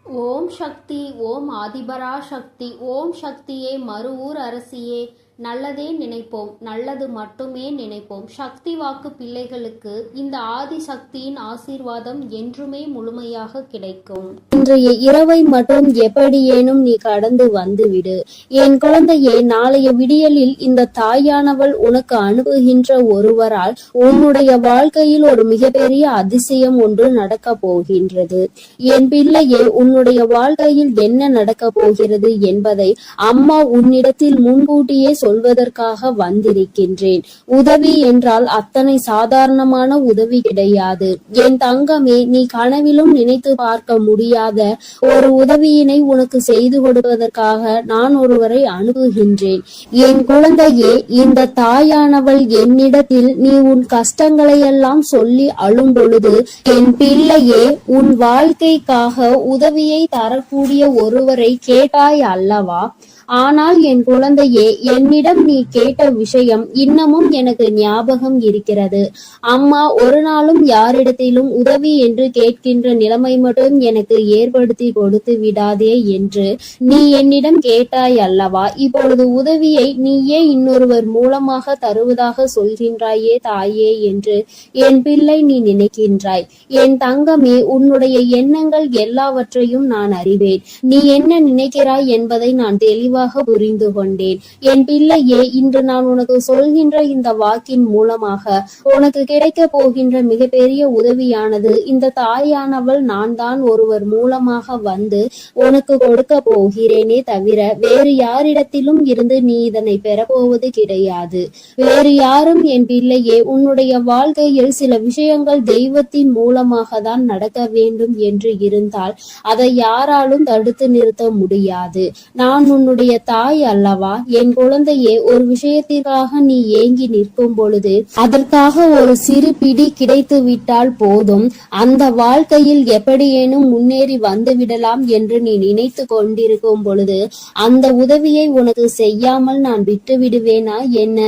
ஓம் சக்தி. ஓம் ஆதிபரா சக்தி. ஓம் சக்தியே, மறுவூர் அரசியே, நல்லதே நினைப்போம், நல்லது மட்டுமே நினைப்போம். சக்தி வாக்கு பிள்ளைகளுக்கு இந்த ஆதி சக்தியின் ஆசீர்வாதம் என்றுமே முழுமையாக கிடைக்கும். இன்றைய இரவை மட்டும் எப்படியேனும் நீ கடந்து வந்துவிடு. என் குழந்தையே, நாளைய விடியலில் இந்த தாயானவள் உனக்கு அனுப்புகின்ற ஒருவரால் உன்னுடைய வாழ்க்கையில் ஒரு மிகப்பெரிய அதிசயம் ஒன்று நடக்க போகின்றது. என் பிள்ளையே, உன்னுடைய வாழ்க்கையில் என்ன நடக்க போகிறது என்பதை அம்மா உன்னிடத்தில் முன்கூட்டியே சொல்வதற்காக வந்திருக்கின்றேன். உதவி என்றால் அத்தனை சாதாரணமான உதவி கிடையாது. என் தங்கமே, நீ கனவிலும் நினைத்து பார்க்க முடியாத ஒரு உதவியினை உனக்கு செய்து கொடுப்பதற்காக நான் ஒருவரை அனுப்புகின்றேன். என் குழந்தையே, இந்த தாயானவள் என்னிடத்தில் நீ உன் கஷ்டங்களை எல்லாம் சொல்லி அழும் பொழுது, என் பிள்ளையே, உன் வாழ்க்கைக்காக உதவியை தரக்கூடிய ஒருவரை கேட்டாய் அல்லவா? ஆனால் என் குழந்தையே, என்னிடம் நீ கேட்ட விஷயம் இன்னமும் எனக்கு ஞாபகம் இருக்கிறது. அம்மா ஒரு நாளும் யாரிடத்திலும் உதவி என்று கேட்கின்ற நிலைமை மட்டும் எனக்கு ஏற்படுத்தி கொடுத்து விடாதே என்று நீ என்னிடம் கேட்டாய் அல்லவா? இப்பொழுது உதவியை நீயே இன்னொருவர் மூலமாக தருவதாக சொல்கின்றாயே தாயே என்று என் பிள்ளை நீ நினைக்கின்றாய். என் தங்கமே, உன்னுடைய எண்ணங்கள் எல்லாவற்றையும் நான் அறிவேன். நீ என்ன நினைக்கிறாய் என்பதை நான் தெளிவாக புரிந்து கொண்டேன். என் பிள்ளையே, இன்று நான் உனக்கு சொல்கின்ற இந்த வாக்கின் மூலமாக உனக்கு கிடைக்க போகின்ற மிகப்பெரிய உதவியானது இந்த தாயானவள் நான் தான் ஒருவர் மூலமாக வந்து உனக்கு கொடுக்க போகிறேனே தவிர வேறு யாரிடத்திலும் இருந்து நீ இதனை பெறப்போவது கிடையாது. வேறு யாரும் என் பிள்ளையே, உன்னுடைய வாழ்க்கையில் சில விஷயங்கள் தெய்வத்தின் மூலமாக தான் நடக்க வேண்டும் என்று இருந்தால் அதை யாராலும் தடுத்து நிறுத்த முடியாது. நான் உன்னுடைய தாய் அல்லவா? என் குழந்தையே, ஒரு விஷயத்திற்காக நீ ஏங்கி நிற்கும் பொழுது அதற்காக ஒரு சிறு பிடி கிடைத்து விட்டால் போதும், அந்த வாழ்க்கையில் எப்படியேனும் முன்னேறி வந்து விடலாம் என்று நீ நினைத்து கொண்டிருக்கும் பொழுது அந்த உதவியை உனக்கு செய்யாமல் நான் விட்டு விடுவேனா என்ன?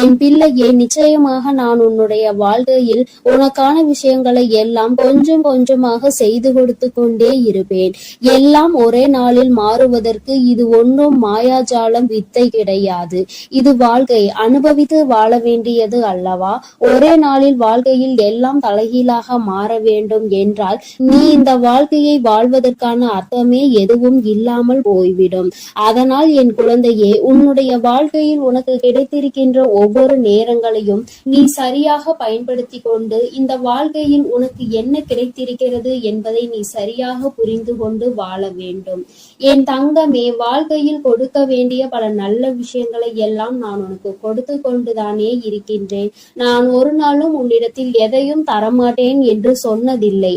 என் பிள்ளையே, நிச்சயமாக நான் உன்னுடைய வாழ்க்கையில் உனக்கான விஷயங்களை எல்லாம் கொஞ்சம் கொஞ்சமாக செய்து கொடுத்து கொண்டே இருப்பேன். எல்லாம் ஒரே நாளில் மாறுவதற்கு இது ஒன்றும் மாயாஜாலம் வித்தை கிடையாது. இது வாழ்க்கை, அனுபவித்து வாழ வேண்டியது அல்லவா? ஒரே நாளில் வாழ்க்கையில் எல்லாம் தலைகீழாக மாற வேண்டும் என்றால் நீ இந்த வாழ்க்கையை வாழ்வதற்கான அர்த்தமே எதுவும் இல்லாமல் போய்விடும். அதனால் என் குழந்தையே, உன்னுடைய வாழ்க்கையில் உனக்கு கிடைத்திருக்கின்ற ஒவ்வொரு நேரங்களையும் நீ சரியாக பயன்படுத்தி கொண்டு இந்த வாழ்க்கையில் உனக்கு என்ன கிடைத்திருக்கிறது என்பதை நீ சரியாக புரிந்து கொண்டு வாழ வேண்டும். என் தங்கமே, வாழ்க்கையில் கொடுக்க வேண்டிய பல நல்ல விஷயங்களை எல்லாம் நான் உனக்கு கொடுத்து கொண்டுதானே இருக்கின்றேன். நான் ஒரு நாளும் உன்னிடத்தில் எதையும் தரமாட்டேன் என்று சொன்னதில்லை.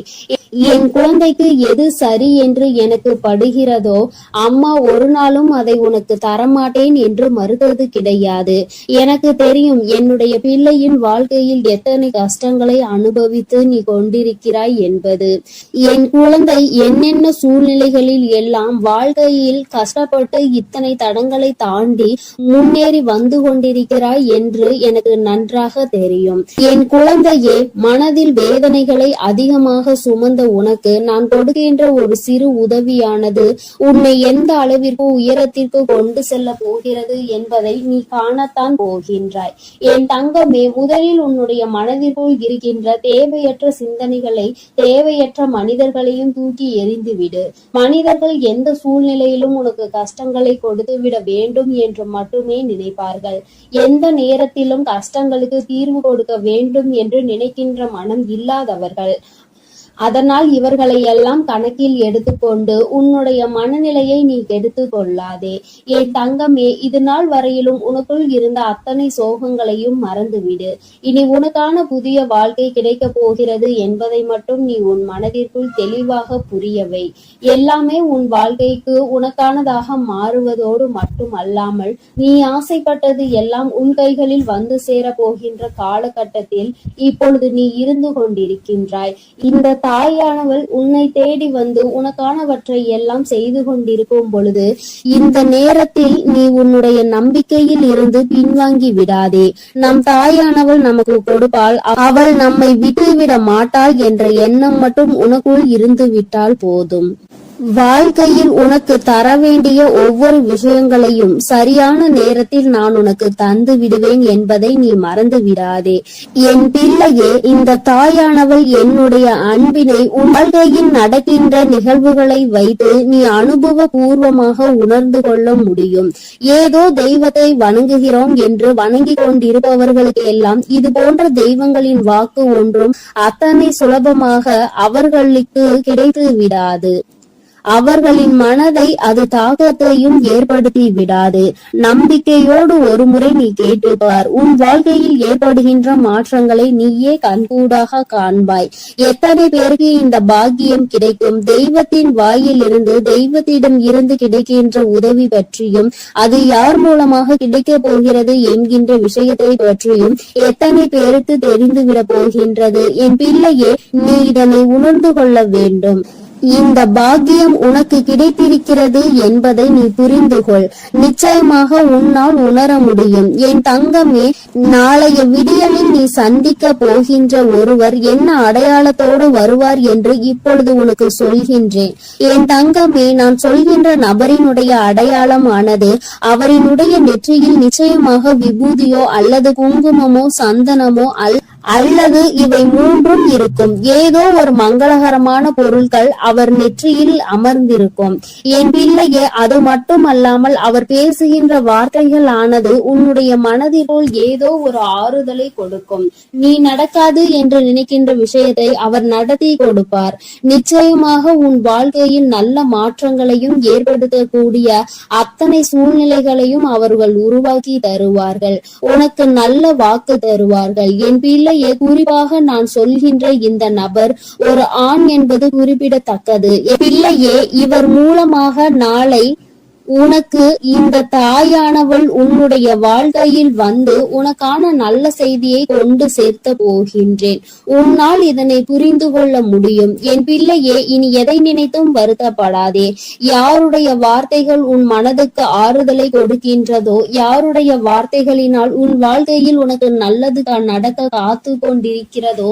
என் குழந்தைக்கு எது சரி என்று எனக்கு படுகிறதோ அம்மா ஒரு நாளும் அதை உனக்கு தரமாட்டேன் என்று மறுத்தது கிடையாது. எனக்கு தெரியும் என்னுடைய பிள்ளையின் வாழ்க்கையில் எத்தனை கஷ்டங்களை அனுபவித்து நீ கொண்டிருக்கிறாய் என்பது. என் குழந்தை என்னென்ன சூழ்நிலைகளில் எல்லாம் வாழ்க்கையில் கஷ்டப்பட்டு இத்தனை தடங்களை தாண்டி முன்னேறி வந்து கொண்டிருக்கிறாய் என்று எனக்கு நன்றாக தெரியும். என் குழந்தையே, மனதில் வேதனைகளை அதிகமாக சுமந்த உனக்கு நான் கொடுக்கின்ற ஒரு சிறு உதவியானது உன்னை எந்த அளவிற்கு உயரத்திற்கு கொண்டு செல்ல போகிறது என்பதை நீ காணத்தான் போகின்றாய். என் தங்கமே, முதலில் உன்னுடைய மனதிற்குள் இருக்கின்ற தேவையற்ற சிந்தனைகளை, தேவையற்ற மனிதர்களையும் தூக்கி எறிந்துவிடு. மனிதர்கள் எந்த சூழ்நிலையிலும் உனக்கு கஷ்டங்களை கொடுத்து விட வேண்டும் என்று மட்டுமே நினைப்பார்கள். எந்த நேரத்திலும் கஷ்டங்களுக்கு தீர்வு கொடுக்க வேண்டும் என்று நினைக்கின்ற மனம் இல்லாதவர்கள். அதனால் இவர்களை எல்லாம் கணக்கில் எடுத்துக்கொண்டு உன்னுடைய மனநிலையை நீ கெடுத்து கொள்ளாதே. என் தங்கமே, இது நாள் வரையிலும் உனக்குள் இருந்த அத்தனை சோகங்களையும் மறந்துவிடு. இனி உனக்கான புதிய வாழ்க்கை கிடைக்க போகிறது என்பதை மட்டும் நீ உன் மனதிற்குள் தெளிவாக புரியவை. எல்லாமே உன் வாழ்க்கைக்கு உனக்கானதாக மாறுவதோடு மட்டும் அல்லாமல் நீ ஆசைப்பட்டது எல்லாம் உன் கைகளில் வந்து சேர போகின்ற காலகட்டத்தில் இப்பொழுது நீ இருந்து கொண்டிருக்கின்றாய். இந்த தாயானவள் உன்னை தேடி வந்து உனக்கானவற்றை எல்லாம் செய்து கொண்டிருக்கும் பொழுது இந்த நேரத்தில் நீ உன்னுடைய நம்பிக்கையில் இருந்து பின்வாங்கி விடாதே. நம் தாயானவள் நமக்கு கொடுப்பாள், அவள் நம்மை விட்டுவிட மாட்டாள் என்ற எண்ணம் மட்டும் உனக்குள் இருந்து விட்டால் போதும். வாழ்க்கையில் உனக்கு தர வேண்டிய ஒவ்வொரு விஷயங்களையும் சரியான நேரத்தில் நான் உனக்கு தந்து விடுவேன் என்பதை நீ மறந்து விடாதே. என் பிள்ளையே, இந்த தாயானவள் என்னுடைய அன்பினை உன் வாழ்க்கையில் நடக்கின்ற நிகழ்வுகளை வைத்து நீ அனுபவ பூர்வமாக உணர்ந்து கொள்ள முடியும். ஏதோ தெய்வத்தை வணங்குகிறோம் என்று வணங்கி கொண்டிருப்பவர்களுக்கு எல்லாம் இது போன்ற தெய்வங்களின் வாக்கு ஒன்றும் அத்தனை சுலபமாக அவர்களுக்கு கிடைத்து விடாது. அவர்களின் மனதை அது தாக்கத்தையும் ஏற்படுத்தி விடாது. நம்பிக்கையோடு ஒரு முறை நீ கேட்டுப்பார். உன் வாழ்க்கையில் ஏற்படுகின்ற மாற்றங்களை நீயே கண்கூடாக காண்பாய். எத்தனை பேருக்கு இந்த பாக்கியம் கிடைக்கும்? தெய்வத்தின் வாயிலிருந்து, தெய்வத்திடம் இருந்து கிடைக்கின்ற உதவி பற்றியும், அது யார் மூலமாக கிடைக்க போகிறது என்கின்ற விஷயத்தை பற்றியும் எத்தனை பேருக்கு தெரிந்துவிட போகின்றது? என் பிள்ளையே, நீ இதனை உணர்ந்து கொள்ள வேண்டும். இந்த பாக்கியம் உனக்கு கிடைத்திருக்கிறது என்பதை நீ புரிந்து கொள். நிச்சயமாக உன்னால் உணர முடியும். என் தங்கமே, நாளைய விடியலில் நீ சந்திக்க போகின்ற ஒருவர் என்ன அடையாளத்தோடு வருவார் என்று இப்பொழுது உனக்கு சொல்கின்றேன். என் தங்கமே, நான் சொல்கின்ற நபரினுடைய அடையாளமானது அவரினுடைய நெற்றியில் நிச்சயமாக விபூதியோ அல்லது குங்குமமோ சந்தனமோ அல்லது இவை மூன்றும் இருக்கும். ஏதோ ஒரு மங்களகரமான பொருட்கள் அவர் நெற்றியில் அமர்ந்திருக்கும். என் பிள்ளையே, அது மட்டுமல்லாமல் அவர் பேசுகின்ற வார்த்தைகள் ஆனது உன்னுடைய மனதிற்குள் ஏதோ ஒரு ஆறுதலை கொடுக்கும். நீ நடக்காது என்று நினைக்கின்ற விஷயத்தை அவர் நடத்தி கொடுப்பார். நிச்சயமாக உன் வாழ்க்கையில் நல்ல மாற்றங்களையும் ஏற்படுத்தக்கூடிய அத்தனை சூழ்நிலைகளையும் அவர்கள் உருவாக்கி தருவார்கள். உனக்கு நல்ல வாக்கு தருவார்கள். என் பிள்ளை, குறிப்பாக நான் சொல்கின்ற இந்த நபர் ஒரு ஆண் என்பது குறிப்பிடத்தக்கது. பிள்ளையே, இவர் மூலமாக நாளை உனக்கு இந்த தாயானவள் உன்னுடைய வாழ்க்கையில் வந்து உனக்கான நல்ல செய்தியை கொண்டு சேர்த்த போகின்றேன். உன்னால் இதனை புரிந்து கொள்ள முடியும். என் பிள்ளையே, இனி எதை நினைத்தும் வருத்தப்படாதே. யாருடைய வார்த்தைகள் உன் மனதுக்கு ஆறுதலை கொடுக்கின்றதோ, யாருடைய வார்த்தைகளினால் உன் வாழ்க்கையில் உனக்கு நல்லது நடக்க காத்து கொண்டிருக்கிறதோ,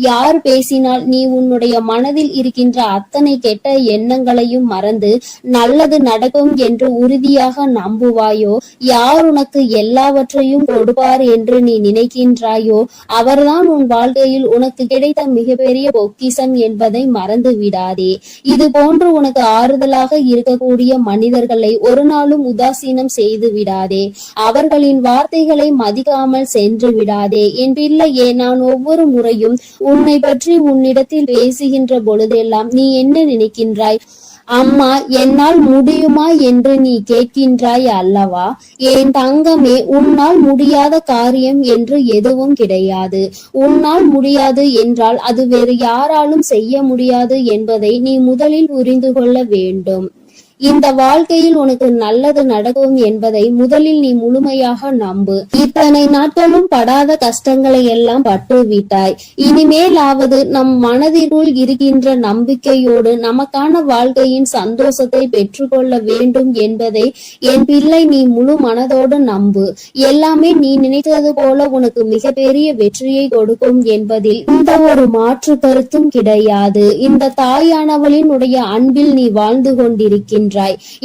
யார் பேசினால் நீ உன்னுடைய மனதில் இருக்கின்ற அத்தனை கெட்ட எண்ணங்களையும் மறந்து நல்லது நடக்கும் என்று உறுதியாக நம்புவாயோ, யார் உனக்கு எல்லாவற்றையும் கொடுப்பார் என்று நீ நினைக்கின்றாயோ, அவர்தான் உன் வாழ்க்கையில் உனக்கு கிடைத்த மிகப்பெரிய பொக்கிஷம் என்பதை மறந்து விடாதே. இது போன்று உனக்கு ஆறுதலாக இருக்கக்கூடிய மனிதர்களை ஒரு நாளும் உதாசீனம் செய்து விடாதே. அவர்களின் வார்த்தைகளை மதிக்காமல் சென்று விடாதே. என் பிள்ளையே, நான் ஒவ்வொரு முறையும் உன்னை பற்றி உன்னிடத்தில் பேசுகின்ற பொழுதெல்லாம் நீ என்ன நினைக்கின்றாய்? அம்மா, என்னால் முடியுமா என்று நீ கேட்கின்றாய் அல்லவா? என் தங்கமே, உன்னால் முடியாத காரியம் என்று எதுவும் கிடையாது. உன்னால் முடியாது என்றால் அது வேறு யாராலும் செய்ய முடியாது என்பதை நீ முதலில் புரிந்து கொள்ள வேண்டும். இந்த வாழ்க்கையில் உனக்கு நல்லது நடக்கும் என்பதை முதலில் நீ முழுமையாக நம்பு. இத்தனை நாட்களும் படாத கஷ்டங்களை எல்லாம் பட்டு விட்டாய். இனிமேலாவது நம் மனதிற்குள் இருக்கின்ற நம்பிக்கையோடு நமக்கான வாழ்க்கையின் சந்தோஷத்தை பெற்றுக்கொள்ள வேண்டும் என்பதை என் பிள்ளை நீ முழு மனதோடு நம்பு. எல்லாமே நீ நினைத்தது போல உனக்கு மிகப்பெரிய வெற்றியை கொடுக்கும் என்பதில் இந்த ஒரு மாற்று கருத்தும் கிடையாது. இந்த தாயானவளின் உடைய அன்பில் நீ வாழ்ந்து கொண்டிருக்கின்ற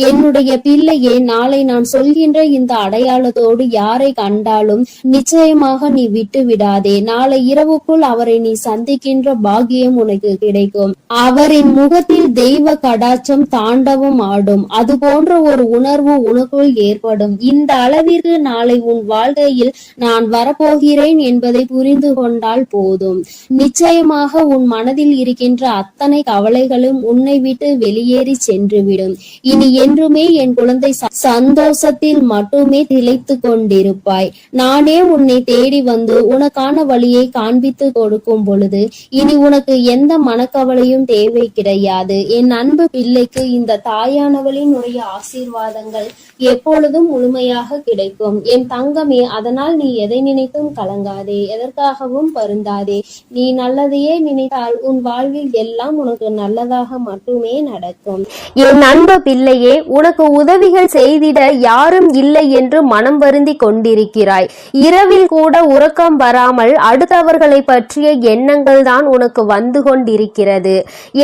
என்னுடைய பிள்ளையே, நாளை நான் சொல்கின்ற இந்த அடையாளத்தோடு யாரை கண்டாலும் நிச்சயமாக நீ விட்டு விடாதே. நாளை இரவுக்குள் அவரை நீ சந்திக்கின்ற பாக்கியம் உனக்கு கிடைக்கும். அவரின் முகத்தில் தெய்வ கடாட்சம் தாண்டவம் ஆடும். அது போன்ற ஒரு உணர்வு உனக்குள் ஏற்படும். இந்த அளவிற்கு நாளை உன் வாழ்க்கையில் நான் வரப்போகிறேன் என்பதை புரிந்து கொண்டால் போதும். நிச்சயமாக உன் மனதில் இருக்கின்ற அத்தனை கவலைகளும் உன்னை விட்டு வெளியேறி சென்றுவிடும். இனி என்றுமே என் குழந்தை சந்தோஷத்தில் மட்டுமே திளைத்து கொண்டிருப்பாய். நானே உன்னை தேடி வந்து உனக்கான வழியை காண்பித்து கொடுக்கும் பொழுது இனி உனக்கு எந்த மனக்கவலையும் தேவை கிடையாது. என் அன்பு பிள்ளைக்கு இந்த தாயானவளின் உடைய ஆசீர்வாதங்கள் எப்பொழுதும் முழுமையாக கிடைக்கும். என் தங்கமே, அதனால் நீ எதை நினைத்தும் கலங்காதே, எதற்காகவும் வருந்தாதே. நீ நல்லதையே நினைத்தால் உன் வாழ்வில் எல்லாம் உனக்கு நல்லதாக மட்டுமே நடக்கும். என் அன்பு பிள்ளையே, உனக்கு உதவிகள் செய்திட யாரும் இல்லை என்று மனம் வருந்தி கொண்டிருக்கிறாய். இரவில் கூட உறக்கம் வராமல் அடுத்தவர்களை பற்றிய எண்ணங்கள் தான் உனக்கு வந்து கொண்டிருக்கிறது.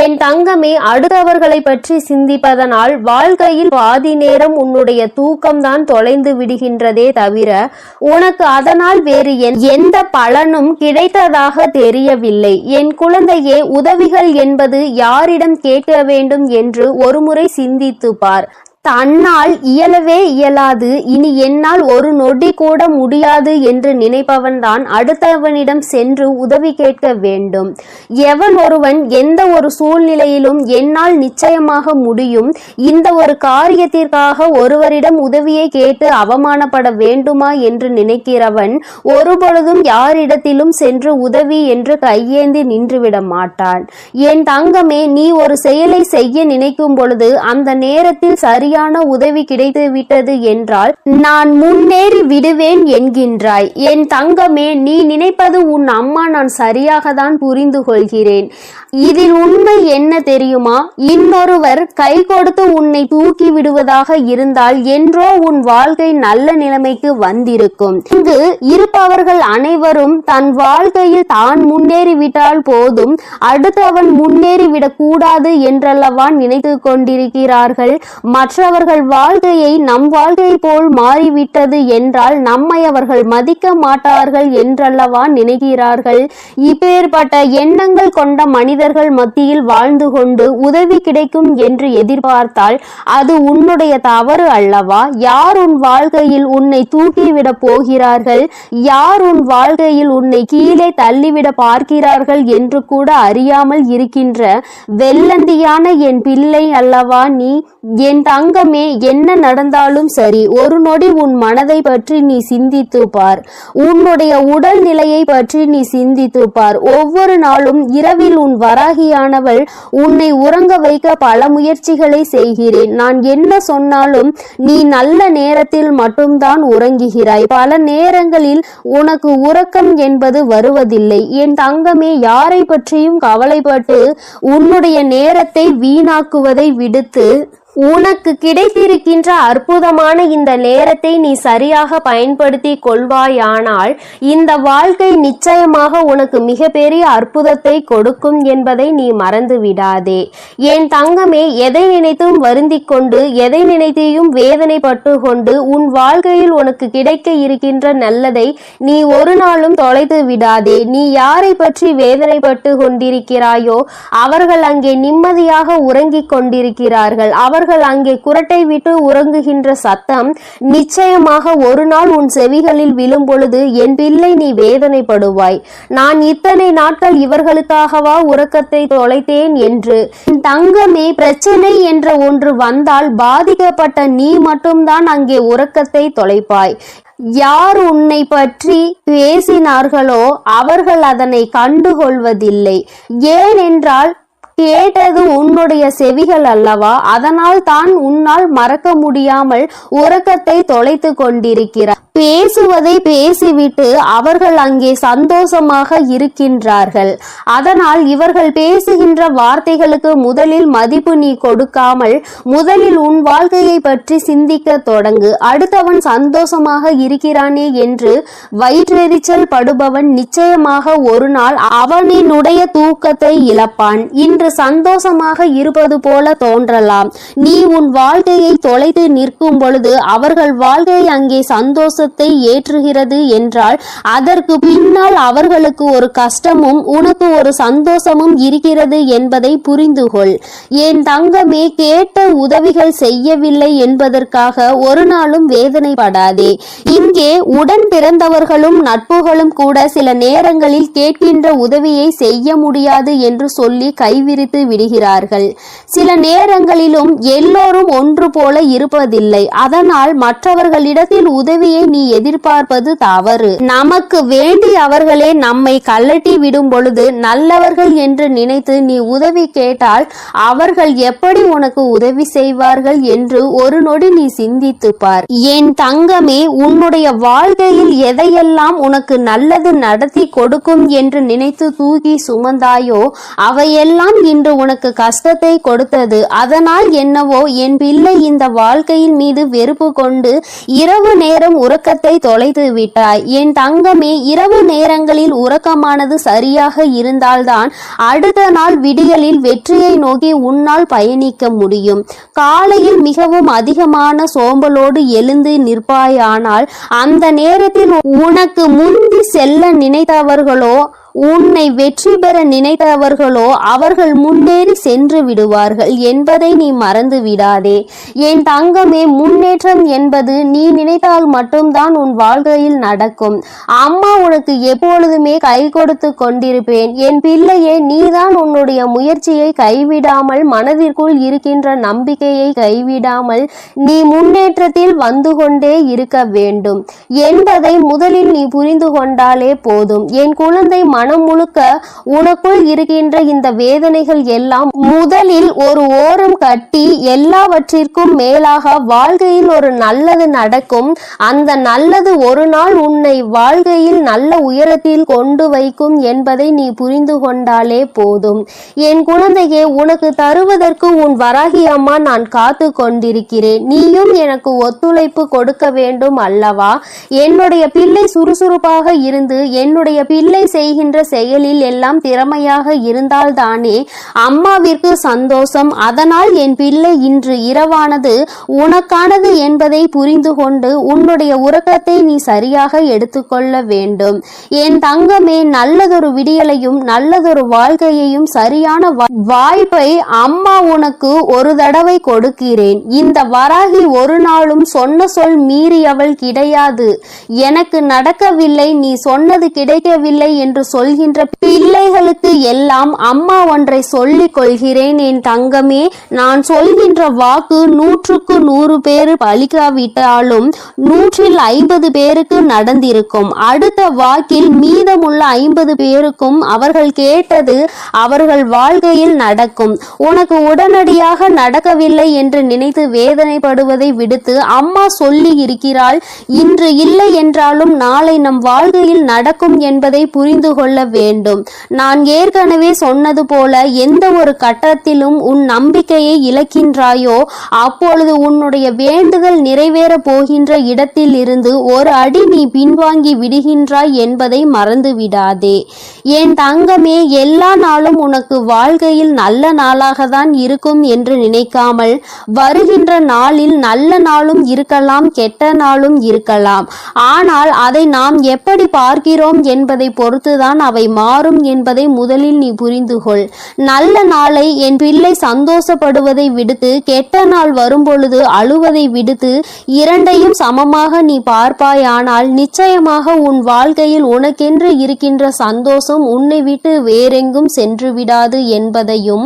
என் தங்கமே, அடுத்தவர்களை பற்றி சிந்திப்பதனால் வாழ்க்கையில் பாதி நேரம் உன்னுடைய தூக்கம்தான் தொலைந்து விடுகின்றதே தவிர உனக்கு அதனால் வேறு எந்த பலனும் கிடைத்ததாக தெரியவில்லை. என் குழந்தையே, உதவிகள் என்பது யாரிடம் கேட்க வேண்டும் என்று ஒருமுறை சிந்தித்து பார். தன்னால் இயலவே இயலாது, இனி என்னால் ஒரு நொடி கூட முடியாது என்று நினைப்பவன் தான் அடுத்தவனிடம் சென்று உதவி கேட்க வேண்டும். எவன் ஒருவன் எந்த ஒரு சூழ்நிலையிலும் என்னால் நிச்சயமாக முடியும், இந்த ஒரு காரியத்திற்காக ஒருவரிடம் உதவியை கேட்டு அவமானப்பட வேண்டுமா என்று நினைக்கிறவன் ஒருபொழுதும் யாரிடத்திலும் சென்று உதவி என்று கையேந்தி நின்றுவிட மாட்டான். என் தங்கமே, நீ ஒரு செயலை செய்ய நினைக்கும் பொழுது அந்த நேரத்தில் சரியான உதவி கிடைத்து விட்டது என்றால் நான் முன்னேறி விடுவேன் என்கின்றாய். என் தங்கமே, நீ நினைப்பது உன் அம்மா நான் சரியாக தான் புரிந்து கொள்கிறேன். இதில் உண்மை என்ன தெரியுமா? இன்னொருவர் கை கொடுத்து உன்னை தூக்கி விடுவதாக இருந்தால் என்றோ உன் வாழ்க்கை நல்ல நிலைமைக்கு வந்திருக்கும். இங்கு இருப்பவர்கள் அனைவரும் தன் வாழ்க்கையில் தான் முன்னேறிவிட்டால் போதும், அடுத்தவன் முன்னேறிவிடக் கூடாது என்றல்லவா நினைத்து கொண்டிருக்கிறார்கள். மற்றவர்கள் வாழ்க்கையை நம் வாழ்க்கை போல் மாறிவிட்டது என்றால் நம்மை அவர்கள் மதிக்க மாட்டார்கள் என்றல்லவா நினைக்கிறார்கள். இப்பேற்பட்ட எண்ணங்கள் கொண்ட மனிதர்கள் மத்தியில் வாழ்ந்து கொண்டு உதவி கிடைக்கும் என்று எதிர்பார்த்தால் அது உன்னுடைய தவறு அல்லவா? யார் உன் வாழ்க்கையில் உன்னை தூக்கிவிட போகிறார்கள், யார் உன் வாழ்க்கையில் உன்னை கீழே தள்ளிவிட பார்க்கிறார்கள் என்று கூட அறியாமல் இருக்கின்ற வெள்ளந்தியான என் பிள்ளை அல்லவா நீ? என் தங்கமே, என்ன நடந்தாலும் சரி, ஒரு நொடி உன் மனதை பற்றி நீ சிந்தித்து பார். உன்னுடைய உடல் நிலையை பற்றி நீ சிந்தித்து பார். ஒவ்வொரு நாளும் இரவில் உன் வராகியானவள் உன்னை உறங்க வைக்க பல முயற்சிகளை செய்கிறேன். நான் என்ன சொன்னாலும் நீ நல்ல நேரத்தில் மட்டும்தான் உறங்குகிறாய். பல நேரங்களில் உனக்கு உறக்கம் என்பது வருவதில்லை. என் தங்கமே, யாரை பற்றியும் கவலைப்பட்டு உன்னுடைய நேரத்தை வீணாக்குவதை விடுத்து உனக்கு கிடைத்திருக்கின்ற அற்புதமான இந்த நேரத்தை நீ சரியாக பயன்படுத்தி கொள்வாயானால் இந்த வாழ்க்கை நிச்சயமாக உனக்கு மிகப்பெரிய அற்புதத்தை கொடுக்கும் என்பதை நீ மறந்து விடாதே. என் தங்கமே, எதை நினைத்தும் வருந்திக் கொண்டு எதை நினைத்தையும் வேதனைப்பட்டு கொண்டு உன் வாழ்க்கையில் உனக்கு கிடைக்க இருக்கின்ற நல்லதை நீ ஒரு நாளும் தொலைத்து விடாதே. நீ யாரை பற்றி வேதனைப்பட்டு கொண்டிருக்கிறாயோ அவர்கள் அங்கே நிம்மதியாக உறங்கிக் கொண்டிருக்கிறார்கள். அவர்கள் அங்கே குரட்டை விட்டு உறங்குகின்ற சத்தம் நிச்சயமாக ஒரு நாள் உன் செவிகளில் விழும் பொழுது என் பிள்ளை நீ வேதனைப்படுவாய். நான் இத்தனை நாட்கள் இவர்களுக்காகவா உறக்கத்தை தொலைத்தேன் என்று. தங்கமே, பிரச்சனை என்ற ஒன்று வந்தால் பாதிக்கப்பட்ட நீ மட்டும்தான் அங்கே உறக்கத்தை தொலைப்பாய். யார் உன்னை பற்றி பேசினார்களோ அவர்கள் அதனை கண்டுகொள்வதில்லை. ஏனென்றால் கேட்டது உன்னுடைய செவிகள் அல்லவா? அதனால் தான் உன்னால் மறக்க முடியாமல் உறக்கத்தை தொலைத்து கொண்டிருக்கிறார். பேசுவதை பேசிவிட்டு அவர்கள் அங்கே சந்தோஷமாக இருக்கின்றார்கள். அதனால் இவர்கள் பேசுகின்ற வார்த்தைகளுக்கு முதலில் மதிப்பு நீ கொடுக்காமல் முதலில் உன் வாழ்க்கையை பற்றி சிந்திக்க தொடங்கு. அடுத்தவன் சந்தோஷமாக இருக்கிறானே என்று வயிற்றெரிச்சல் படுபவன் நிச்சயமாக ஒரு நாள் அவனினுடைய தூக்கத்தை இழப்பான். இன்று சந்தோஷமாக இருப்பது போல தோன்றலாம். நீ உன் வாழ்க்கையை தொலைத்து நிற்கும் பொழுது அவர்கள் வாழ்க்கை அங்கே சந்தோஷத்தை ஏற்றுகிறது என்றால் அதற்கு பின்னால் அவர்களுக்கு ஒரு கஷ்டமும் உனக்கு ஒரு சந்தோஷமும் இருக்கிறது என்பதை புரிந்துகொள். என் தங்கமே, கேட்ட உதவிகள் செய்யவில்லை என்பதற்காக ஒரு நாளும் வேதனைப்படாதே. இங்கே உடன் பிறந்தவர்களும் நட்புகளும் கூட சில நேரங்களில் கேட்கின்ற உதவியை செய்ய முடியாது என்று சொல்லி கைவிரித்து விடுகிறார்கள். சில நேரங்களிலும் எல்லோரும் ஒன்று போல இருப்பதில்லை. அதனால் மற்றவர்களிடத்தில் உதவியை நீ எதிர்பார்ப்பது தவறு. நமக்கு வேண்டி அவர்களே நம்மை கழட்டி விடும் பொழுது நல்லவர்கள் என்று நினைத்து நீ உதவி கேட்டால் அவர்கள் எப்படி உனக்கு உதவி செய்வார்கள் என்று ஒரு நொடி நீ சிந்தித்து பார். என் தங்கமே, உன்னுடைய வாழ்க்கையில் எதையெல்லாம் உனக்கு நல்லது நடத்தி கொடுக்கும் என்று நினைத்து தூக்கி சுமந்தாயோ அவையெல்லாம் இன்று உனக்கு கஷ்டத்தை கொடுத்தது. அதனால் என்னவோ என் பிள்ளை இந்த வாழ்க்கையின் மீது வெறுப்பு கொண்டு இரவு நேரம் உறக்கத்தை தொலைத்து விட்டாய். என் தங்கமே, இரவு நேரங்களில் உறக்கமானது சரியாக இருந்தால்தான் அடுத்த நாள் விடியலில் வெற்றியை நோக்கி உன்னால் பயணிக்க முடியும். காலையில் மிகவும் அதிகமான சோம்பலோடு எழுந்து நிற்பாயானால் அந்த நேரத்தில் உனக்கு முந்தி செல்ல நினைத்தவர்களோ உன்னை வெற்றி பெற நினைத்தவர்களோ அவர்கள் முன்னேறி சென்று விடுவார்கள் என்பதை நீ மறந்து விடாதே. என் தங்கமே, முன்னேற்றம் என்பது நீ நினைத்தால் மட்டும்தான் உன் வாழ்க்கையில் நடக்கும். அம்மா உனக்கு எப்பொழுதுமே கை கொடுத்து கொண்டிருப்பேன். என் பிள்ளையே, நீதான் உன்னுடைய முயற்சியை கைவிடாமல், மனதிற்குள் இருக்கின்ற நம்பிக்கையை கைவிடாமல் நீ முன்னேற்றத்தில் வந்து கொண்டே இருக்க வேண்டும் என்பதை முதலில் நீ புரிந்து கொண்டாலே போதும். என் குழந்தை, மனம் முழுக்க உனக்குள் இருக்கின்ற இந்த வேதனைகள் எல்லாம் முதலில் ஒரு ஓரம் கட்டி எல்லாவற்றிற்கும் மேலாக வாழ்க்கையில் ஒரு நல்லது நடக்கும். அந்த நல்லது ஒரு நாள் உன்னை வாழ்க்கையில் நல்ல உயரத்தில் கொண்டு வைக்கும் என்பதை நீ புரிந்து கொண்டாலே போதும். என் குழந்தையே, உனக்கு தருவதற்கு உன் வராகி அம்மா நான் காத்து கொண்டிருக்கிறேன். நீயும் எனக்கு ஒத்துழைப்பு கொடுக்க வேண்டும் அல்லவா? என்னுடைய பிள்ளை சுறுசுறுப்பாக இருந்து என்னுடைய பிள்ளை செய்கின்ற செயலில் எல்லாம் திறமையாக இருந்தால்தானே அம்மாவிற்கு சந்தோஷம். அதனால் என் பிள்ளை இன்று இரவானது உனக்கானது என்பதை புரிந்து கொண்டு உன்னுடைய உறக்கத்தை நீ சரியாக எடுத்துக்கொள்ள வேண்டும். என் தங்கமே, நல்லதொரு விடியலையும் நல்லதொரு வாழ்க்கையையும் சரியான வாய்ப்பை அம்மா உனக்கு ஒரு தடவை கொடுக்கிறேன். இந்த வராகி ஒரு நாளும் சொன்ன சொல் மீறியவள் கிடையாது. எனக்கு நடக்கவில்லை, நீ சொன்னது கிடைக்கவில்லை என்று சொல்கின்ற பிள்ளைகளுக்கு எல்லாம் அம்மா ஒன்றை சொல்லிக் கொள்கிறேன். என் தங்கமே, நான் சொல்கின்ற வாக்கு 100க்கு 100 பேர் பலிக்காவிட்டாலும் 150 பேருக்கு நடந்திருக்கும். அடுத்த வாக்கில் மீதமுள்ள 50 பேருக்கும் அவர்கள் கேட்டது அவர்கள் வாழ்க்கையில் நடக்கும். உனக்கு உடனடியாக நடக்கவில்லை என்று நினைத்து வேதனைப்படுவதை விடுத்து அம்மா சொல்லி இருக்கிறாள். இன்று இல்லை என்றாலும் நாளை நம் வாழ்க்கையில் நடக்கும் என்பதை புரிந்து கொள்ள வேண்டும். நான் ஏற்கனவே சொன்னது போல எந்த ஒரு கட்டத்திலும் உன் நம்பிக்கையை இழக்கின்றாயோ அப்பொழுது உன்னுடைய வேண்டுதல் நிறைவேற போகின்ற இடத்தில் இருந்து ஒரு அடி நீ பின்வாங்கி விடுகின்றாய் என்பதை மறந்து விடாதே. என் தங்கமே, எல்லா நாளும் உனக்கு வாழ்க்கையில் நல்ல நாளாக தான் இருக்கும் என்று நினைக்காமல் வருகின்ற நாளில் நல்ல நாளும் இருக்கலாம், கெட்ட நாளும் இருக்கலாம். ஆனால் அதை நாம் எப்படி பார்க்கிறோம் என்பதை பொறுத்துதான் அவை மாறும் என்பதை முதலில் நீ புரிந்து கொள். நல்ல நாளை என் பிள்ளை சந்தோஷப்படுவதை விடுத்து கெட்ட நாள் வரும்பொழுது அழுவதை விடுத்து இரண்டையும் சமமாக நீ பார்ப்பாயானால் நிச்சயமாக உன் வாழ்க்கையில் உனக்கென்று இருக்கின்ற சந்தோஷம் உன்னை விட்டு வேறெங்கும் சென்று விடாது என்பதையும்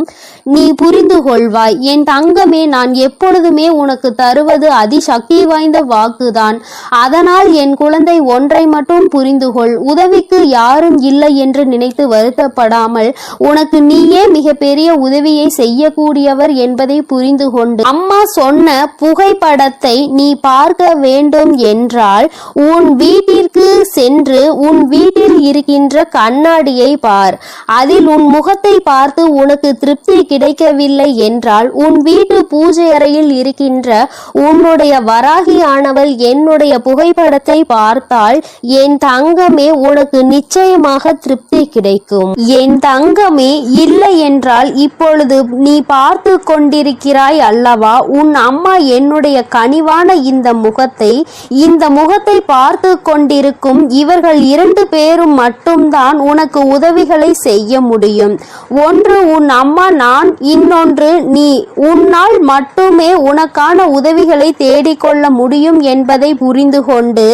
நீ புரிந்து கொள்வாய். என் தங்கமே, நான் எப்பொழுதுமே உனக்கு தருவது அதிசக்தி வாய்ந்த வாக்குதான். அதனால் என் குழந்தை, ஒன்றை மட்டும் புரிந்து கொள். உதவிக்கு யாரும் இல்லை என்று நினைத்து வருத்தப்படாமல் உனக்கு நீயே மிகப்பெரிய உதவியை செய்யக்கூடியவர் என்பதை புரிந்து கொண்டு அம்மா சொன்ன புகைப்படத்தை நீ பார்க்க வேண்டும் என்றால் உன் வீட்டிற்கு சென்று உன் வீட்டில் இருக்கின்ற கண்ணாடியை பார். அதில் உன் முகத்தை பார்த்து உனக்கு திருப்தி கிடைக்கவில்லை என்றால் உன் வீட்டு பூஜை அறையில் இருக்கின்ற உன்னுடைய வராகியானவள் என்னுடைய புகைப்படத்தை பார்த்தால் என் தங்கமே உனக்கு நிச்சயமாக திருப்தி கிடைக்கும். என் தங்கமே, இல்லை என்றால் இப்பொழுது நீ பார்த்து கொண்டிருக்கிறாய் அல்லவா, உன் அம்மா என்னுடைய கனிவான இந்த முகத்தை பார்த்து கொண்டிருக்கும் இவர்கள் 2 பேரும் மட்டும்தான் உனக்கு உதவிகளை செய்ய முடியும். ஒன்று உன் அம்மா நான், இன்னொன்று நீ. உன்னால் மட்டுமே உனக்கான உதவிகளை தேடிக்கொள்ள முடியும் என்பதை புரிந்து கொண்டு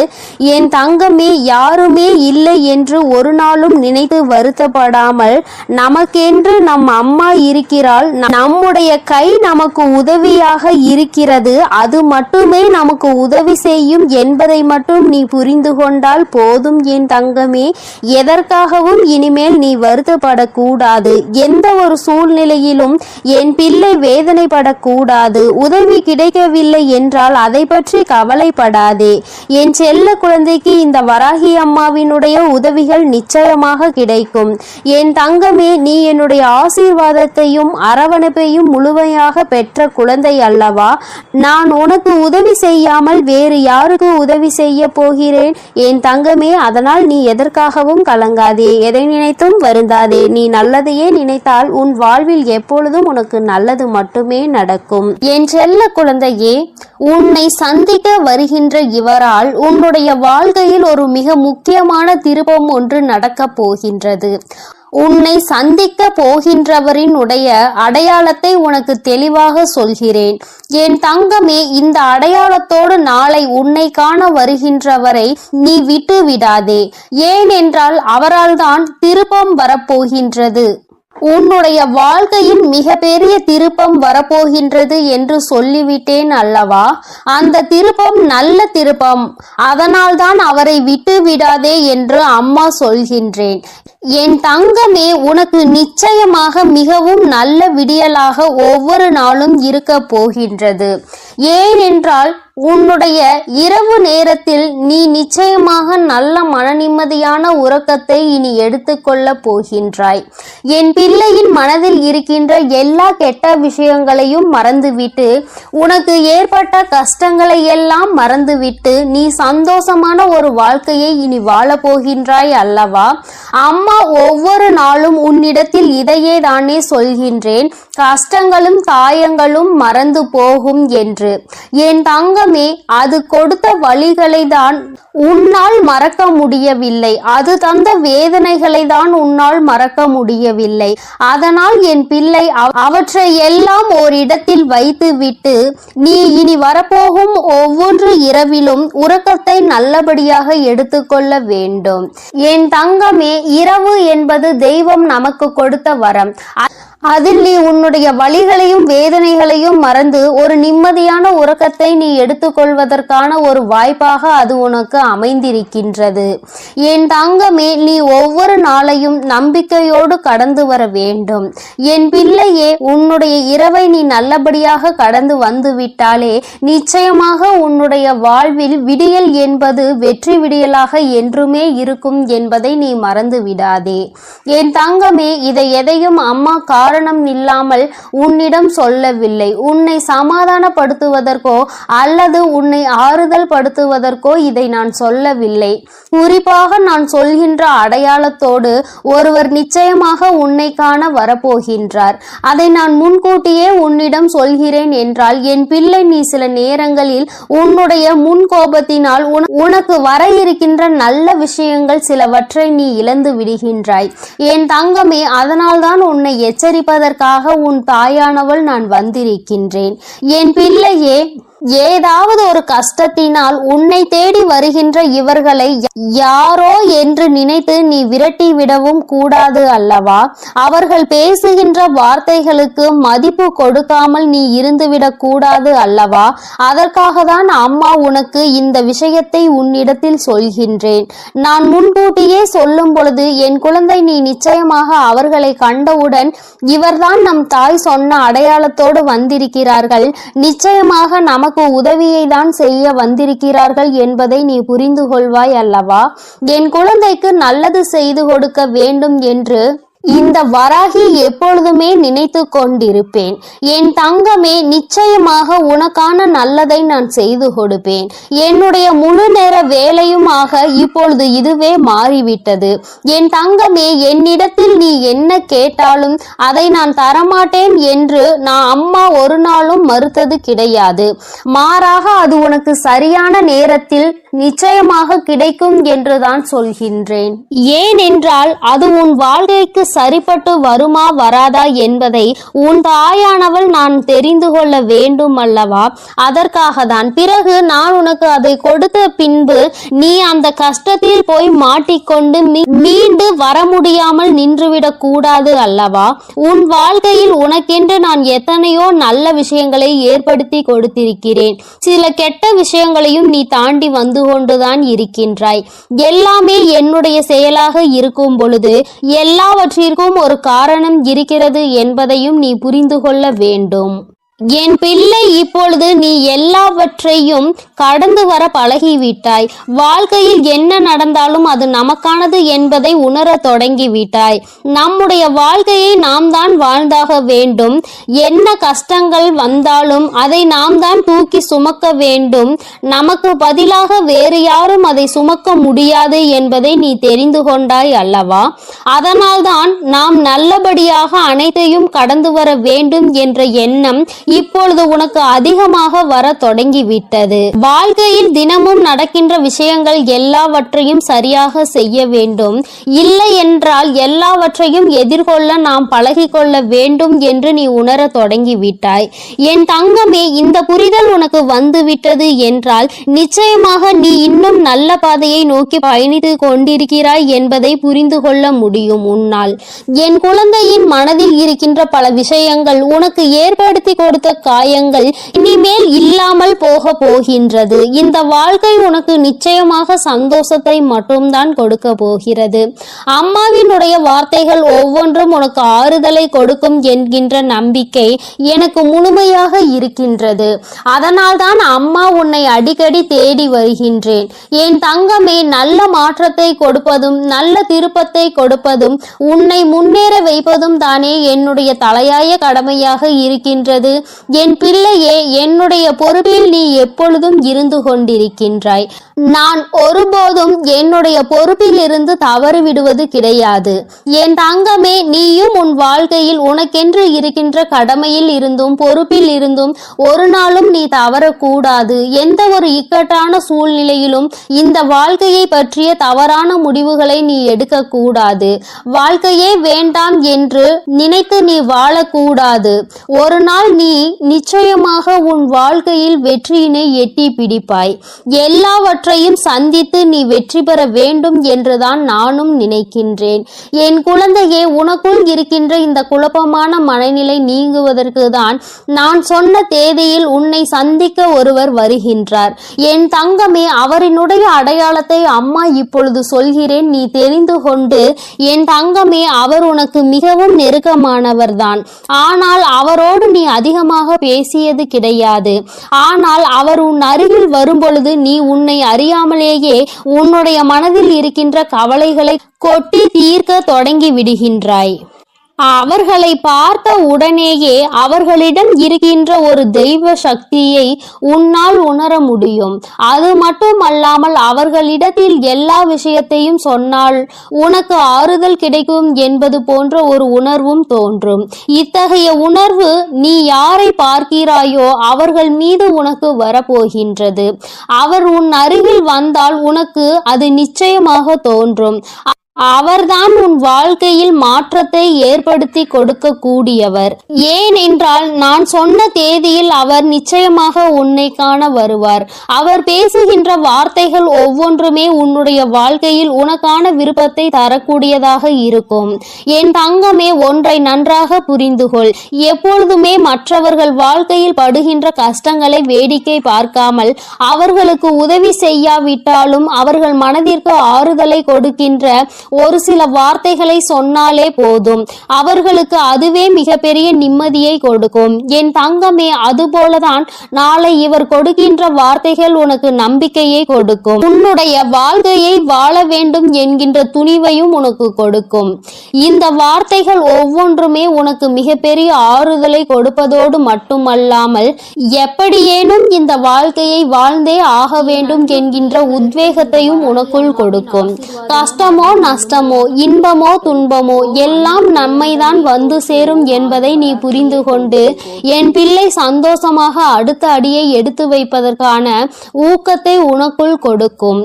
என் தங்கமே, யாருமே இல்லை என்று ஒரு நாளும் நினைத்து வருத்தப்படாமல் நமக்கென்று நம் அம்மா இருக்கிறாள். நம்முடைய கை நமக்கு உதவியாக இருக்கிறது. அது மட்டுமே நமக்கு உதவி செய்யும் என்பதை மட்டும் நீ புரிந்து கொண்டால் போதும் என் தங்கமே. எதற்காகவும் இனிமேல் நீ வருத்தப்படக்கூடாது. எந்த ஒரு சூழ்நிலையிலும் என் பிள்ளை வேதனைப்படக்கூடாது. உதவி கிடைக்கவில்லை என்றால் அதை பற்றி கவலைப்படாதே. என் செல்ல குழந்தைக்கு இந்த வராகி அம்மாவினுடைய உதவிகள் நிச்சயமாக கிடைக்கும். என் தங்கமே, நீ என்னுடைய ஆசீர்வாதத்தையும் அரவணைப்பையும் முழுமையாக பெற்ற குழந்தை அல்லவா? நான் உனக்கு உதவி செய்யாமல் வேறு யாருக்கு உதவி செய்ய போகிறேன் என் தங்கமே? அதனால் நீ எதற்காகவும் கலங்காதே, எதை நினைத்தும் வருந்தாதே. நீ நல்லதையே நினைத்தால் உன் வாழ்வில் எப்பொழுதும் உனக்கு நல்லது மட்டுமே நடக்கும். என் செல்ல குழந்தையே, உன்னை சந்திக்க வருகின்ற இவரால் உன்னுடைய வாழ்க்கையில் ஒரு மிக முக்கியமான திருப்பம் ஒன்று நடக்கப் போகின்றது. உன்னை சந்திக்க போகின்றவரினுடைய அடையாளத்தை உனக்கு தெளிவாக சொல்கிறேன் என் தங்கமே. இந்த அடையாளத்தோடு நாளை உன்னை காண வருகின்றவரை நீ விட்டு விடாதே. ஏனென்றால் அவரால் தான் திருப்பம் வரப்போகின்றது. உன்னுடைய வாழ்க்கையில் மிக பெரிய திருப்பம் வரப்போகின்றது என்று சொல்லிவிட்டேன் அல்லவா? அந்த திருப்பம் நல்ல திருப்பம். அதனால்தான் அவரை விட்டு விடாதே என்று அம்மா சொல்கின்றேன். என் தங்கமே, உனக்கு நிச்சயமாக மிகவும் நல்ல விடியலாக ஒவ்வொரு நாளும் இருக்க போகின்றது. ஏனென்றால் உன்னுடைய இரவு நேரத்தில் நீ நிச்சயமாக நல்ல மன நிம்மதியான உறக்கத்தை இனி எடுத்துக்கொள்ள போகின்றாய். என் பிள்ளையின் மனதில் இருக்கின்ற எல்லா கெட்ட விஷயங்களையும் மறந்துவிட்டு, உனக்கு ஏற்பட்ட கஷ்டங்களை எல்லாம் மறந்துவிட்டு நீ சந்தோஷமான ஒரு வாழ்க்கையை இனி வாழ போகின்றாய் அல்லவா? அம்மா ஒவ்வொரு நாளும் உன்னிடத்தில் இதையே தானே சொல்கின்றேன், கஷ்டங்களும் காயங்களும் மறந்து போகும் என்று. என் தங்கமே, அது கொடுத்த வழிகளை தான் உன்னால் மறக்க முடியவில்லை. அது தந்த வேதனைகளை தான் உன்னால் மறக்க முடியவில்லை. அதனால் என் பிள்ளை அவற்றை எல்லாம் ஓரிடத்தில் வைத்துவிட்டு நீ இனி வரப்போகும் ஒவ்வொரு இரவிலும் உறக்கத்தை நல்லபடியாக எடுத்துக்கொள்ள வேண்டும். என் தங்கமே, இரவு என்பது தெய்வம் நமக்கு கொடுத்த வரம். அதில் நீ உன்னுடைய வலிகளையும் வேதனைகளையும் மறந்து ஒரு நிம்மதியான உறக்கத்தை நீ எடுத்துக்கொள்வதற்கான ஒரு வாய்ப்பாக அது உனக்கு அமைந்திருக்கின்றது. என் தங்கமே, நீ ஒவ்வொரு நாளையும் நம்பிக்கையோடு கடந்து வர வேண்டும். என் பிள்ளையே, உன்னுடைய இரவை நீ நல்லபடியாக கடந்து வந்து விட்டாலே நிச்சயமாக உன்னுடைய வாழ்வில் விடியல் என்பது வெற்றி விடியலாக என்றுமே இருக்கும் என்பதை நீ மறந்து விடாதே. என் தங்கமே, இதை எதையும் அம்மா காரணம் இல்லாமல் உன்னிடம் சொல்லவில்லை. உன்னை சமாதானப்படுத்துவதற்கோ அல்லது உன்னை ஆறுதல் படுத்துவதற்கோ இதை நான் சொல்லவில்லை. குறிப்பாக நான் சொல்கின்ற அடையாளத்தோடு ஒருவர் நிச்சயமாக உன்னை காண வரப்போகின்றார். அதை நான் முன்கூட்டியே உன்னிடம் சொல்கிறேன் என்றால் என் பிள்ளை, நீ சில நேரங்களில் உன்னுடைய முன் கோபத்தினால் உனக்கு வர இருக்கின்ற நல்ல விஷயங்கள் சிலவற்றை நீ இழந்து விடுகின்றாய். என் தங்கமே, அதனால்தான் உன்னை எச்சரிப்பதற்காக உன் தாயானவள் நான் வந்திருக்கின்றேன். என் பிள்ளையே, ஏதாவது ஒரு கஷ்டத்தினால் உன்னை தேடி வருகின்ற இவர்களை யாரோ என்று நினைத்து நீ விரட்டி விடவும் கூடாது அல்லவா? அவர்கள் பேசுகின்ற வார்த்தைகளுக்கு மதிப்பு கொடுக்காமல் நீ இருந்துவிடக் கூடாது அல்லவா? அதற்காக தான் அம்மா உனக்கு இந்த விஷயத்தை உன்னிடத்தில் சொல்கின்றேன். நான் முன்கூட்டியே சொல்லும் பொழுது என் குழந்தை, நீ நிச்சயமாக அவர்களை கண்டவுடன் இவர்தான் நம் தாய் சொன்ன அடையாளத்தோடு வந்திருக்கிறார்கள், நிச்சயமாக நமக்கு உதவியை தான் செய்ய வந்திருக்கிறார்கள் என்பதை நீ புரிந்து கொள்வாய் அல்லவா? என் குழந்தைக்கு நல்லது செய்து கொடுக்க வேண்டும் என்று இந்த வராகி எப்பொழுதுமே நினைத்து கொண்டிருப்பேன். என் தங்கமே, நிச்சயமாக உனக்கான நல்லதை நான் செய்து கொடுப்பேன். என்னுடைய முழு நேர வேலையுமாக இப்பொழுது இதுவே மாறிவிட்டது. என் தங்கமே, என்னிடத்தில் நீ என்ன கேட்டாலும் அதை நான் தரமாட்டேன் என்று நான் அம்மா ஒரு நாளும் மறுத்தது கிடையாது. மாறாக அது உனக்கு சரியான நேரத்தில் நிச்சயமாக கிடைக்கும் என்றுதான் சொல்கின்றேன். ஏனென்றால் அது உன் வாழ்க்கைக்கு சரிப்பட்டு வருமா வராதா என்பதை உன் தாயானவள் நான் தெரிந்து கொள்ள வேண்டும் அல்லவா? அதற்காக தான். பிறகு நான் உனக்கு அதை கொடுத்த பின்பு நீ அந்த கஷ்டத்தில் போய் மாட்டிக்கொண்டு மீண்டு வர முடியாமல் நின்றுவிடக் கூடாது அல்லவா? உன் வாழ்க்கையில் உனக்கென்று நான் எத்தனையோ நல்ல விஷயங்களை ஏற்படுத்தி கொடுத்திருக்கிறேன். சில கெட்ட விஷயங்களையும் நீ தாண்டி வந்து கொண்டுதான் இருக்கின்றாய். எல்லாமே என்னுடைய செயலாக இருக்கும் பொழுது எல்லாவற்றிற்கும் ஒரு காரணம் இருக்கிறது என்பதையும் நீ புரிந்து கொள்ள வேண்டும். என் பிள்ளை, இப்பொழுது நீ எல்லாவற்றையும் கடந்து வர பழகிவிட்டாய். வாழ்க்கையில் என்ன நடந்தாலும் அது நமக்கானது என்பதை உணர தொடங்கிவிட்டாய். நம்முடைய வாழ்க்கையை நாம் தான் வாழ்ந்தாக வேண்டும். என்ன கஷ்டங்கள் வந்தாலும் அதை நாம் தான் தூக்கி சுமக்க வேண்டும். நமக்கு பதிலாக வேறு யாரும் அதை சுமக்க முடியாது என்பதை நீ தெரிந்து கொண்டாய் அல்லவா? அதனால்தான் நாம் நல்லபடியாக அனைத்தையும் கடந்து வர வேண்டும் என்ற எண்ணம் இப்பொழுது உனக்கு அதிகமாக வர தொடங்கிவிட்டது. வாழ்க்கையில் தினமும் நடக்கின்ற விஷயங்கள் எல்லாவற்றையும் சரியாக செய்ய வேண்டும். இல்லை என்றால் எல்லாவற்றையும் எதிர்கொள்ள நாம் பழகிக்கொள்ள வேண்டும் என்று நீ உணர தொடங்கிவிட்டாய். என் தங்கமே, இந்த புரிதல் உனக்கு வந்துவிட்டது என்றால் நிச்சயமாக நீ இன்னும் நல்ல பாதையை நோக்கி பயணித்து கொண்டிருக்கிறாய் என்பதை புரிந்து கொள்ள முடியும் உன்னால். என் குழந்தையின் மனதில் இருக்கின்ற பல விஷயங்கள் உனக்கு ஏற்படுத்தி கொடுத்த காயங்கள் இனிமேல் இல்லாமல் போக போகின்றது. இந்த வாழ்க்கை உனக்கு நிச்சயமாக சந்தோஷத்தை மட்டும்தான் கொடுக்க போகிறது. அம்மாவினுடைய வார்த்தைகள் ஒவ்வொன்றும் உனக்கு ஆறுதலை கொடுக்கும் என்கின்ற நம்பிக்கை எனக்கு முழுமையாக இருக்கின்றது. அதனால்தான் அம்மா உன்னை அடிக்கடி தேடி வருகின்றேன். என் தங்கமே, நல்ல மாற்றத்தை கொடுப்பதும் நல்ல திருப்பத்தை கொடுப்பதும் உன்னை முன்னேற வைப்பதும் தானே என்னுடைய தலையாய கடமையாக இருக்கின்றது. என் பிள்ளையே, என்னுடைய பொறுப்பில் நீ எப்பொழுதும் இருந்து கொண்டிருக்கின்றாய். நான் ஒருபோதும் என்னுடைய பொறுப்பில் இருந்து தவறு விடுவது கிடையாது. என் தங்கமே, நீயும் உன் வாழ்க்கையில் உனக்கென்று இருக்கின்ற கடமையில் இருந்தும் பொறுப்பில் இருந்தும் ஒரு நாளும் நீ தவறக்கூடாது. எந்த ஒரு இக்கட்டான சூழ்நிலையிலும் இந்த வாழ்க்கையை பற்றிய தவறான முடிவுகளை நீ எடுக்க கூடாது. வாழ்க்கையே வேண்டாம் என்று நினைத்து நீ வாழக்கூடாது. ஒரு நாள் நீ நிச்சயமாக உன் வாழ்க்கையில் வெற்றியினை எட்டி பிடிப்பாய். எல்லாவற்றையும் சந்தித்து நீ வெற்றி பெற வேண்டும் என்றுதான் நானும் நினைக்கின்றேன். என் குழந்தையே, உனக்குள் இருக்கின்ற இந்த குழப்பமான மனநிலை நீங்குவதற்கு தான் நான் சொன்ன தேதியில் உன்னை சந்திக்க ஒருவர் வருகின்றார். என் தங்கமே, அவரினுடைய அடையாளத்தை அம்மா இப்பொழுது சொல்கிறேன், நீ தெரிந்து கொண்டு. என் தங்கமே, அவர் உனக்கு மிகவும் நெருக்கமானவர்தான். ஆனால் அவரோடு நீ அதிகமாக பேசியது கிடையாது. ஆனால் அவர் உன் அருகில் வரும்பொழுது நீ உன்னை அறியாமலேயே உன்னுடைய மனதில் இருக்கின்ற கவலைகளை கொட்டி தீர்க்க தொடங்கி விடுகின்றாய். அவர்களை பார்த்த உடனேயே அவர்களிடம் இருக்கின்ற ஒரு தெய்வ சக்தியை உன்னால் உணர முடியும். அது மட்டுமல்லாமல் அவர்களிடத்தில் எல்லா விஷயத்தையும் சொன்னால் உனக்கு ஆறுதல் கிடைக்கும் என்பது போன்ற ஒரு உணர்வும் தோன்றும். இத்தகைய உணர்வு நீ யாரை பார்க்கிறாயோ அவர்கள் மீது உனக்கு வரப்போகின்றது. அவர் உன் அருகில் வந்தால் உனக்கு அது நிச்சயமாக தோன்றும். அவர்தான் உன் வாழ்க்கையில் மாற்றத்தை ஏற்படுத்தி கொடுக்க கூடியவர். ஏனென்றால் நான் சொன்ன தேதியில் அவர் நிச்சயமாக உன்னை காண வருவார். அவர் பேசுகின்ற வார்த்தைகள் ஒவ்வொன்றுமே உன்னுடைய வாழ்க்கையில் உனக்கான விருப்பத்தை தரக்கூடியதாக இருக்கும். என் தங்கமே, ஒன்றை நன்றாக புரிந்துகொள். எப்பொழுதுமே மற்றவர்கள் வாழ்க்கையில் படுகின்ற கஷ்டங்களை வேடிக்கை பார்க்காமல் அவர்களுக்கு உதவி செய்யாவிட்டாலும் அவர்கள் மனதிற்கு ஆறுதலை கொடுக்கின்ற ஒரு சில வார்த்தைகளை சொன்னாலே போதும். அவர்களுக்கு அதுவே மிகப்பெரிய நிம்மதியை கொடுக்கும். என் தங்கமே, அதுபோலதான் நாளை இவர் கொடுக்கின்ற வார்த்தைகள் உனக்கு நம்பிக்கையை கொடுக்கும். உன்னுடைய வாழ்க்கையை வாழ வேண்டும் என்கின்ற துணிவையும் உனக்கு கொடுக்கும். இந்த வார்த்தைகள் ஒவ்வொன்றுமே உனக்கு மிகப்பெரிய ஆறுதலை கொடுப்பதோடு மட்டுமல்லாமல் எப்படியேனும் இந்த வாழ்க்கையை வாழ்ந்தே ஆக வேண்டும் என்கின்ற உத்வேகத்தையும் உனக்குள் கொடுக்கும். கஷ்டமோ நஷ்டமோ இன்பமோ துன்பமோ எல்லாம் நம்மைதான் வந்து சேரும் என்பதை நீ புரிந்து கொண்டு என் பிள்ளை சந்தோஷமாக அடுத்த அடியை எடுத்து வைப்பதற்கான ஊக்கத்தை உனக்குள் கொடுக்கும்.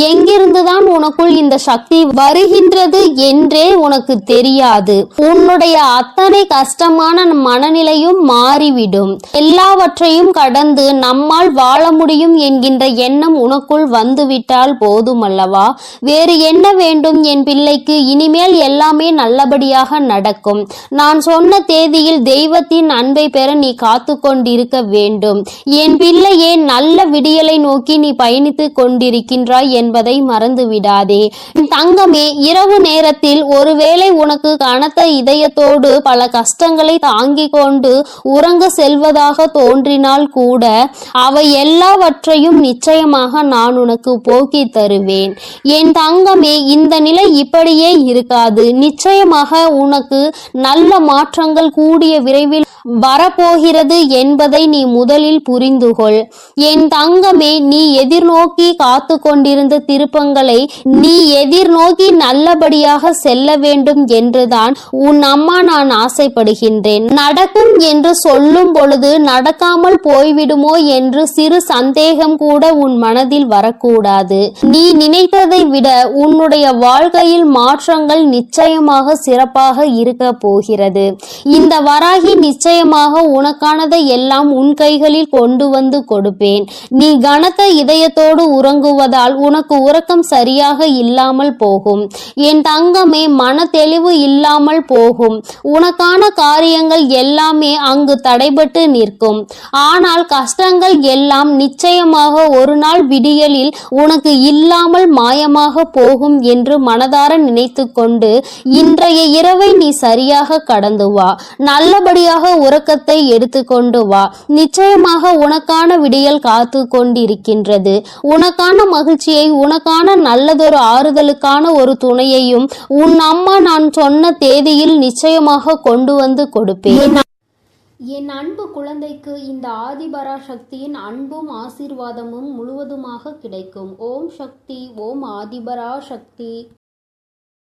எங்கிருந்துதான் உனக்குள் இந்த சக்தி வருகின்றது என்றே உனக்கு தெரியாது. உன்னுடைய அத்தனை கஷ்டமான மனநிலையும் மாறிவிடும். எல்லாவற்றையும் கடந்து நம்மால் வாழ முடியும் என்கின்ற எண்ணம் உனக்குள் வந்துவிட்டால் போதுமல்லவா? வேறு என்ன வேண்டும் என் பிள்ளைக்கு? இனிமேல் எல்லாமே நல்லபடியாக நடக்கும். நான் சொன்ன தேதியில் தெய்வத்தின் அன்பை பெற நீ காத்து கொண்டிருக்க வேண்டும். என் பிள்ளையே, நல்ல விடியலை நோக்கி நீ பயணித்துக் கொண்டிருக்கின்றாய் என்பதை மறந்து விடாதே. தங்கமே, இரவு நேரத்தில் ஒருவேளை உனக்கு கனத்த இதயத்தோடு பல கஷ்டங்களை தாங்கிக் கொண்டு உறங்க செல்வதாக தோன்றினால் கூட அவை எல்லாவற்றையும் நிச்சயமாக நான் உனக்கு போக்கி தருவேன். என் தங்கமே, இந்த நிலை இப்படியே இருக்காது. நிச்சயமாக உனக்கு நல்ல மாற்றங்கள் கூடிய விரைவில் வரப்போகிறது என்பதை நீ முதலில் புரிந்துகொள். என் தங்கமே, நீ எதிர்நோக்கி காத்து கொண்டிருந்த திருப்பங்களை நீ எதிர்நோக்கி நல்லபடியாக செல்ல வேண்டும் என்றுதான் உன் அம்மா நான் ஆசைப்படுகின்றேன். நடக்கும் என்று சொல்லும் பொழுது நடக்காமல் போய்விடுமோ என்று சிறு சந்தேகம் கூட உன் மனதில் வரக்கூடாது. நீ நினைத்ததை விட உன்னுடைய வாழ்க்கையில் மாற்றங்கள் நிச்சயமாக சிறப்பாக இருக்க போகிறது. இந்த வராகி நிச்சயமாக உனக்கானதை எல்லாம் உன் கைகளில் கொண்டு வந்து கொடுப்பேன். நீ கனத்த இதயத்தோடு உறங்குவதால் உனக்கு உறக்கம் சரியாக இல்லாமல் போகும். என் தங்கமே, மன தெளிவு இல்லாமல் போகும். உனக்கான காரியங்கள் எல்லாமே அங்கு தடைபட்டு நிற்கும். ஆனால் கஷ்டங்கள் எல்லாம் நிச்சயமாக ஒரு நாள் விடியலில் உனக்கு இல்லாமல் மாயமாக போகும் என்று மனதார நினைத்து கொண்டு இன்றைய இரவை நீ சரியாக கடந்து வா. நல்லபடியாக உறக்கத்தை எடுத்துக்கொண்டு வா. நிச்சயமாக உனக்கான விடியல் காத்து கொண்டிருக்கின்றது. உனக்கான மகிழ்ச்சியை, உனக்கான நல்லதொரு ஆறுதலுக்கான ஒரு துணையையும் உன் அம்மா நான் சொன்ன தேதியில் நிச்சயமாக கொண்டு வந்து கொடுப்பேன். என் அன்பு குழந்தைக்கு இந்த ஆதிபரா சக்தியின் அன்பும் ஆசீர்வாதமும் முழுவதுமாக கிடைக்கும். ஓம் சக்தி, ஓம் ஆதிபரா சக்தி.